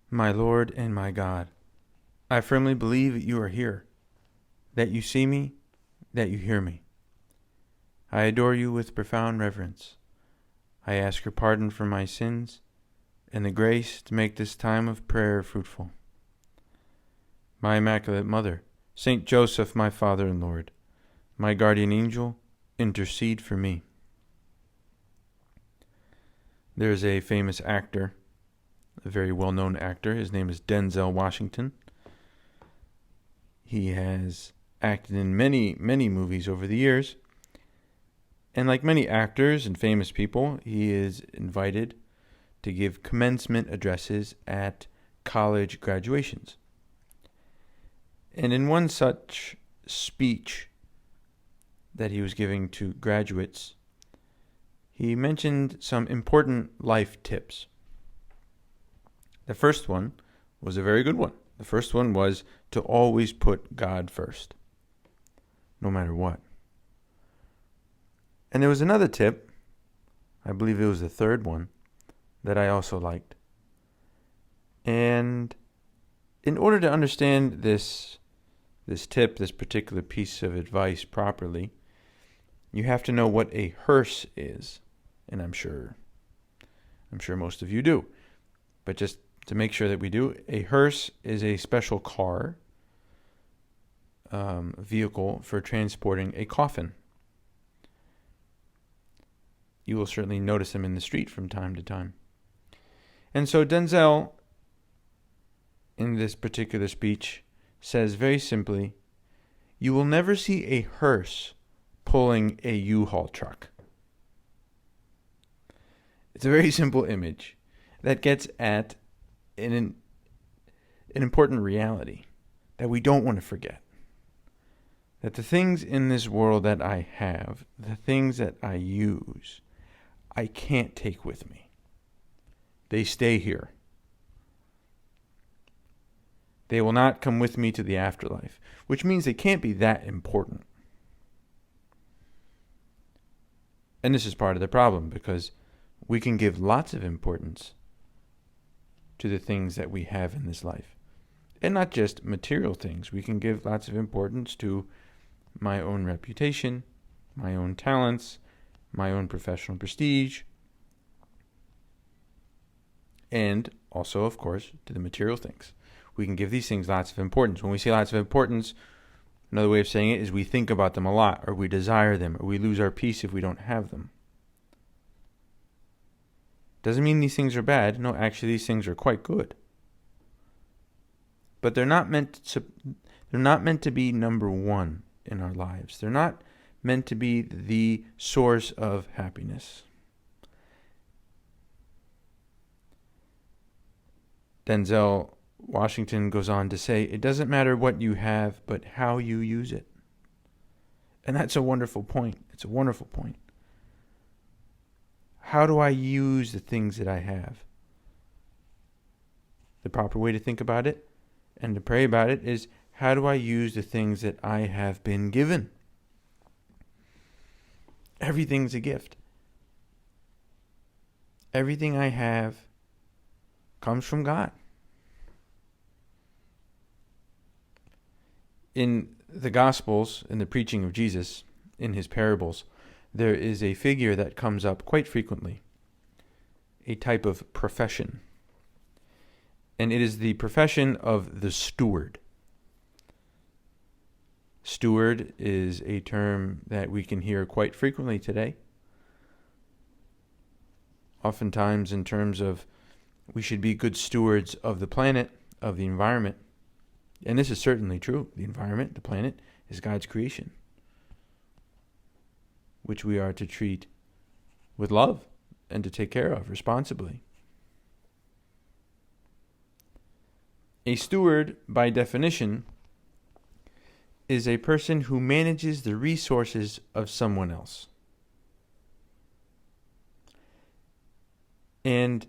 My Lord and my God, I firmly believe that you are here, that you see me, that you hear me. I adore you with profound reverence. I ask your pardon for my sins and the grace to make this time of prayer fruitful. My Immaculate Mother, Saint Joseph, my Father and Lord, my guardian angel, intercede for me. There's a famous actor, a very well-known actor. His name is Denzel Washington. He has acted in many, many movies over the years. And like many actors and famous people, he is invited to give commencement addresses at college graduations. And in one such speech that he was giving to graduates, he mentioned some important life tips. The first one was a very good one. The first one was to always put God first, no matter what. And there was another tip, I believe it was the third one, that I also liked. And in order to understand this tip, this particular piece of advice properly, you have to know what a hearse is. And I'm sure most of you do. But just to make sure that we do, a hearse is a special car, vehicle for transporting a coffin. You will certainly notice them in the street from time to time. And so Denzel, in this particular speech, says very simply, you will never see a hearse pulling a U-Haul truck. It's a very simple image that gets at an important reality that we don't want to forget. That the things in this world that I have, the things that I use, I can't take with me. They stay here. They will not come with me to the afterlife, which means they can't be that important. And this is part of the problem, because we can give lots of importance to the things that we have in this life. And not just material things. We can give lots of importance to my own reputation, my own talents, my own professional prestige, and also, of course, to the material things. We can give these things lots of importance. When we say lots of importance, another way of saying it is we think about them a lot, or we desire them, or we lose our peace if we don't have them. Doesn't mean these things are bad. No, actually, these things are quite good. But they're not meant to be number one in our lives. They're not meant to be the source of happiness. Denzel Washington goes on to say, it doesn't matter what you have, but how you use it. And that's a wonderful point. It's a wonderful point. How do I use the things that I have? The proper way to think about it and to pray about it is, how do I use the things that I have been given? Everything's a gift. Everything I have comes from God. In the Gospels, in the preaching of Jesus, in his parables, there is a figure that comes up quite frequently, a type of profession. And it is the profession of the steward. Steward is a term that we can hear quite frequently today. Oftentimes in terms of we should be good stewards of the planet, of the environment. And this is certainly true. The environment, the planet, is God's creation, which we are to treat with love and to take care of responsibly. A steward, by definition, is a person who manages the resources of someone else. And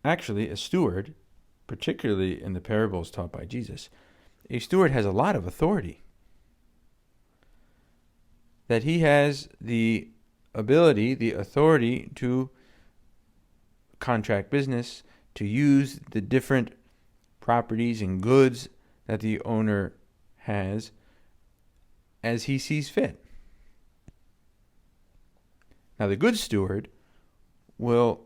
actually, a steward, particularly in the parables taught by Jesus, a steward has a lot of authority. That he has the ability, the authority to contract business, to use the different properties and goods that the owner has as he sees fit. Now, the good steward will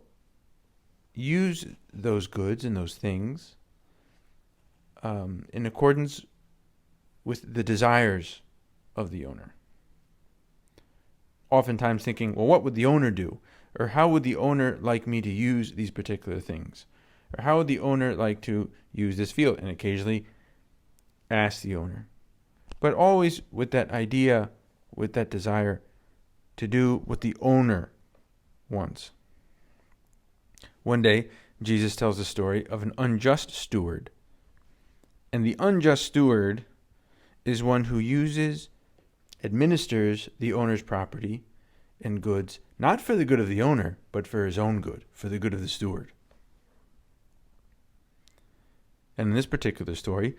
use those goods and those things in accordance with the desires of the owner. Oftentimes thinking, well, what would the owner do? Or how would the owner like me to use these particular things? Or how would the owner like to use this field? And occasionally ask the owner. But always with that idea, with that desire to do what the owner wants. One day, Jesus tells the story of an unjust steward. And the unjust steward is one who administers the owner's property and goods, not for the good of the owner, but for his own good, for the good of the steward. And in this particular story,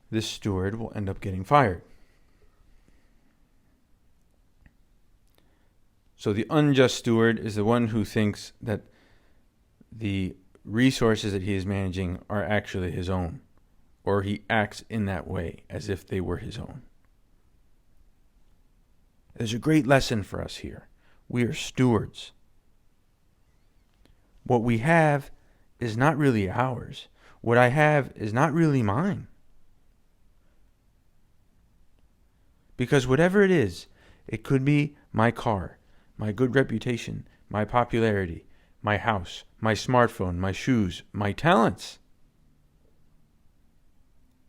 this steward will end up getting fired. So the unjust steward is the one who thinks that the resources that he is managing are actually his own, or he acts in that way as if they were his own. There's a great lesson for us here. We are stewards. What we have is not really ours. What I have is not really mine. Because whatever it is, it could be my car, my good reputation, my popularity, my house, my smartphone, my shoes, my talents.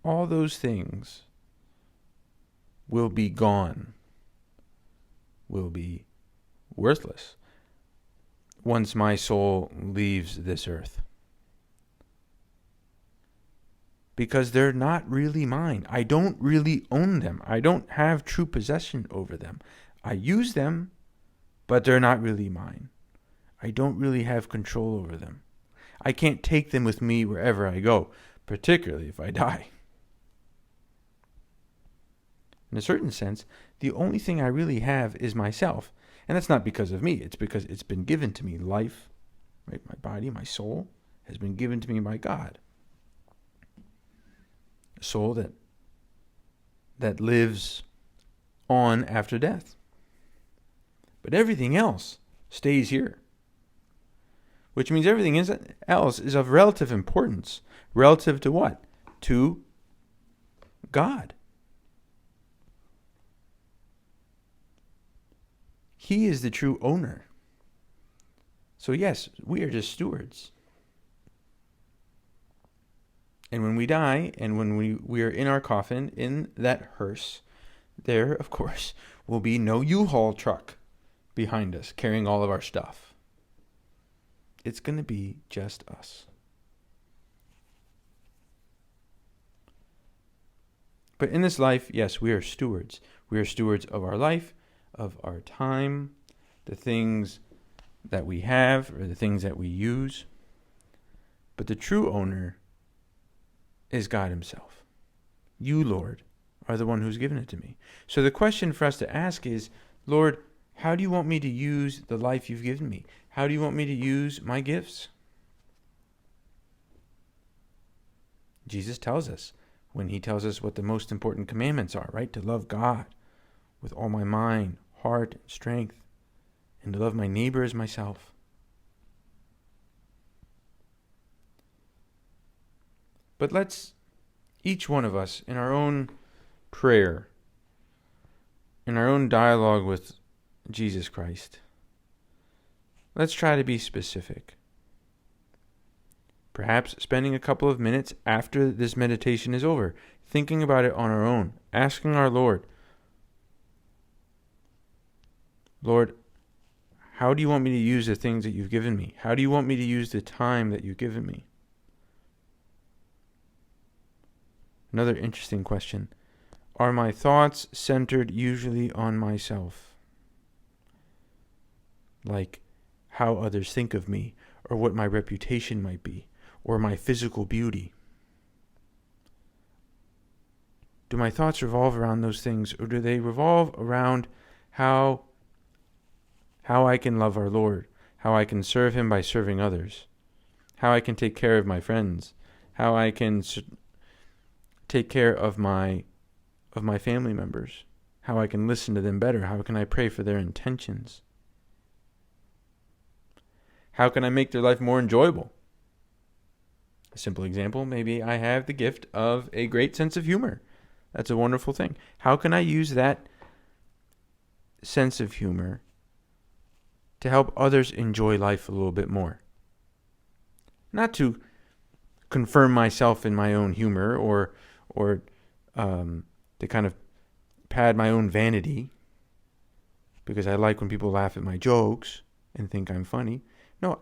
All those things will be gone, will be worthless once my soul leaves this earth. Because they're not really mine. I don't really own them. I don't have true possession over them. I use them, but they're not really mine. I don't really have control over them. I can't take them with me wherever I go, particularly if I die. In a certain sense, the only thing I really have is myself. And that's not because of me. It's because it's been given to me. Life, right? My body, my soul has been given to me by God. A soul that lives on after death. But everything else stays here. Which means everything else is of relative importance. Relative to what? To God. He is the true owner. So yes, we are just stewards. And when we die, and when we are in our coffin, in that hearse, there, of course, will be no U-Haul truck behind us carrying all of our stuff. It's going to be just us. But in this life, yes, we are stewards. We are stewards of our life, of our time, the things that we have or the things that we use. But the true owner is God himself. You, Lord, are the one who's given it to me. So the question for us to ask is, Lord, how do you want me to use the life you've given me? How do you want me to use my gifts? Jesus tells us when he tells us what the most important commandments are, right? To love God with all my mind, heart, and strength, and to love my neighbor as myself. But let's, each one of us, in our own prayer, in our own dialogue with Jesus Christ, let's try to be specific. Perhaps spending a couple of minutes after this meditation is over, thinking about it on our own, asking our Lord, Lord, how do you want me to use the things that you've given me? How do you want me to use the time that you've given me? Another interesting question. Are my thoughts centered usually on myself? Like how others think of me, or what my reputation might be, or my physical beauty? Do my thoughts revolve around those things, or do they revolve around how I can love our Lord, how I can serve him by serving others, how I can take care of my friends how I can take care of my family members, how I can listen to them better, how can I pray for their intentions, how can I make their life more enjoyable. A simple example, maybe I have the gift of a great sense of humor. That's a wonderful thing. How can I use that sense of humor to help others enjoy life a little bit more? Not to confirm myself in my own humor or to kind of pad my own vanity because I like when people laugh at my jokes and think I'm funny. No,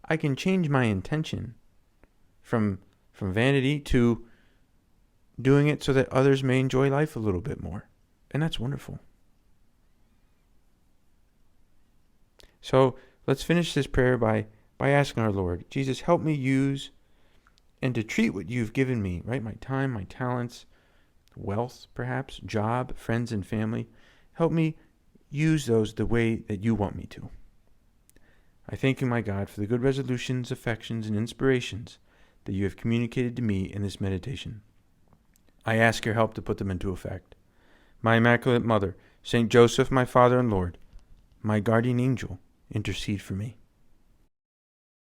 I can change my intention from vanity to doing it so that others may enjoy life a little bit more. And that's wonderful. So let's finish this prayer by asking our Lord, Jesus, help me use and to treat what you've given me, right? My time, my talents, wealth, perhaps, job, friends and family. Help me use those the way that you want me to. I thank you, my God, for the good resolutions, affections, and inspirations that you have communicated to me in this meditation. I ask your help to put them into effect. My Immaculate Mother, Saint Joseph, my Father and Lord, my guardian angel, intercede for me.